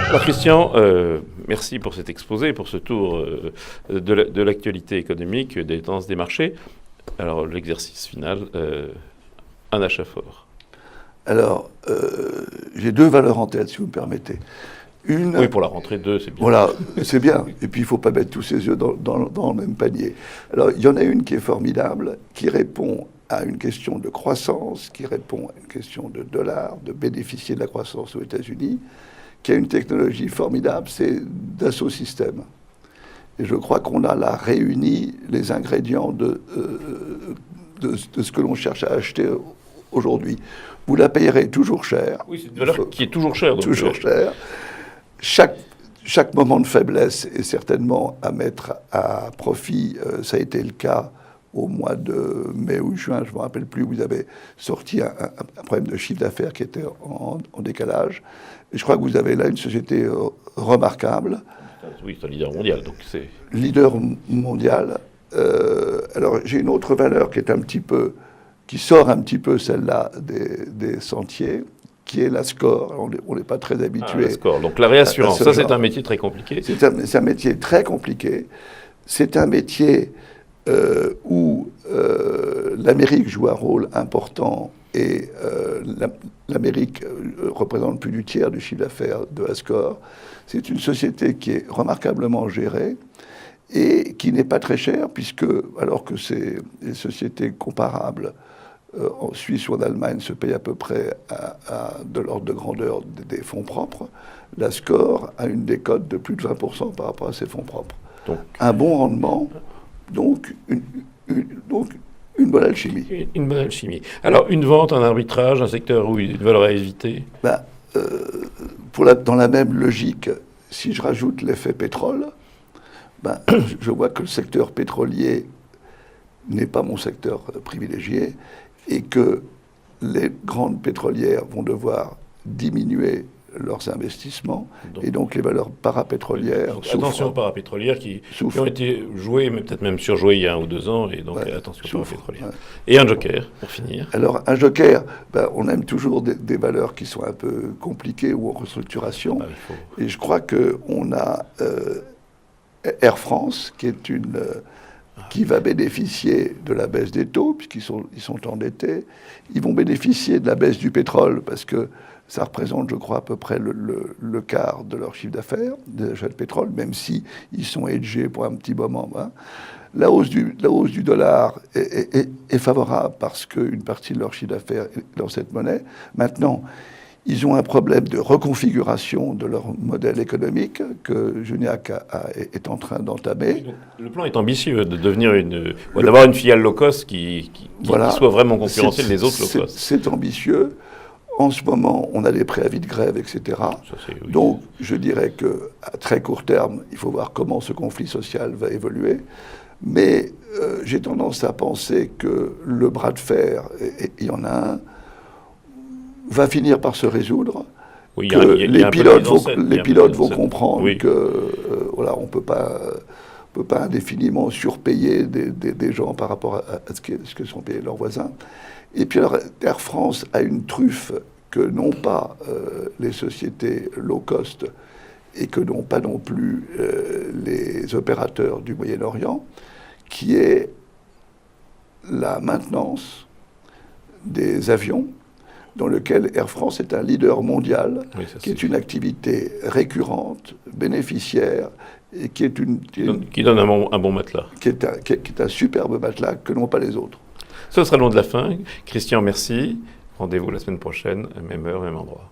Alors Christian, merci pour cet exposé, pour ce tour de l'actualité économique, des tendances des marchés. Alors l'exercice final, un achat fort. Alors, j'ai deux valeurs en tête, si vous me permettez. Oui, pour la rentrée 2, c'est bien. Voilà, c'est bien. Et puis, il ne faut pas mettre tous ses œufs dans le même panier. Alors, il y en a une qui est formidable, qui répond à une question de croissance, qui répond à une question de dollars, de bénéficier de la croissance aux États-Unis, qui a une technologie formidable, c'est Dassault Systèmes. Et je crois qu'on a là réuni les ingrédients de ce que l'on cherche à acheter aujourd'hui. Vous la payerez toujours cher. Oui, c'est une valeur qui est toujours chère. Donc toujours cher. Chaque moment de faiblesse est certainement à mettre à profit. Ça a été le cas au mois de mai ou juin, je ne me rappelle plus, où vous avez sorti un problème de chiffre d'affaires qui était en décalage. Et je crois que vous avez là une société remarquable. Oui, c'est un leader mondial. Donc c'est... Leader mondial. Alors j'ai une autre valeur qui sort un petit peu celle-là des sentiers, qui est la score. On n'est pas très habitué. La score. Donc la réassurance, ça c'est un métier très compliqué. C'est un métier très compliqué. C'est un métier où l'Amérique joue un rôle important et l'Amérique représente plus du tiers du chiffre d'affaires de Ascor. C'est une société qui est remarquablement gérée et qui n'est pas très chère, puisque, alors que les sociétés comparables en Suisse ou en Allemagne se payent à peu près de l'ordre de grandeur des fonds propres, la Score a une décote de plus de 20% par rapport à ses fonds propres. Donc, un bon rendement, donc une bonne alchimie. Une bonne alchimie. Alors, une vente, un arbitrage, un secteur où une valeur à éviter dans la même logique, si je rajoute l'effet pétrole, je vois que le secteur pétrolier n'est pas mon secteur privilégié et que les grandes pétrolières vont devoir diminuer leurs investissements et donc les valeurs parapétrolières souffrent. Attention aux parapétrolières qui ont été jouées, mais peut-être même surjouées il y a 1 ou 2 ans, et donc attention aux parapétrolières. Ouais. Et un joker, pour finir. Alors un joker, on aime toujours des valeurs qui sont un peu compliquées ou en restructuration. Et je crois qu'on a Air France, qui va bénéficier de la baisse des taux, puisqu'ils sont endettés. Ils vont bénéficier de la baisse du pétrole, parce que ça représente, je crois, à peu près le quart de leur chiffre d'affaires, des achats de pétrole, même si ils sont hedgés pour un petit moment. La hausse du dollar est favorable, parce qu'une partie de leur chiffre d'affaires est dans cette monnaie. Maintenant, ils ont un problème de reconfiguration de leur modèle économique que Juniac est en train d'entamer. Le plan est ambitieux de devenir d'avoir une filiale low cost qui soit vraiment concurrentielle des autres low cost. C'est ambitieux. En ce moment, on a des préavis de grève, etc. Donc, je dirais qu'à très court terme, il faut voir comment ce conflit social va évoluer. Mais j'ai tendance à penser que le bras de fer, et il y en a un, va finir par se résoudre. Oui, les pilotes vont comprendre on ne peut pas indéfiniment surpayer des gens par rapport à ce que sont payés leurs voisins. Et puis alors, Air France a une truffe que n'ont pas les sociétés low cost et que n'ont pas non plus les opérateurs du Moyen-Orient, qui est la maintenance des avions, dans lequel Air France est un leader mondial, qui est une activité récurrente, bénéficiaire, et qui donne un bon matelas. Qui est un superbe matelas que n'ont pas les autres. Ce sera le mot de la fin. Christian, merci. Rendez-vous la semaine prochaine, même heure, même endroit.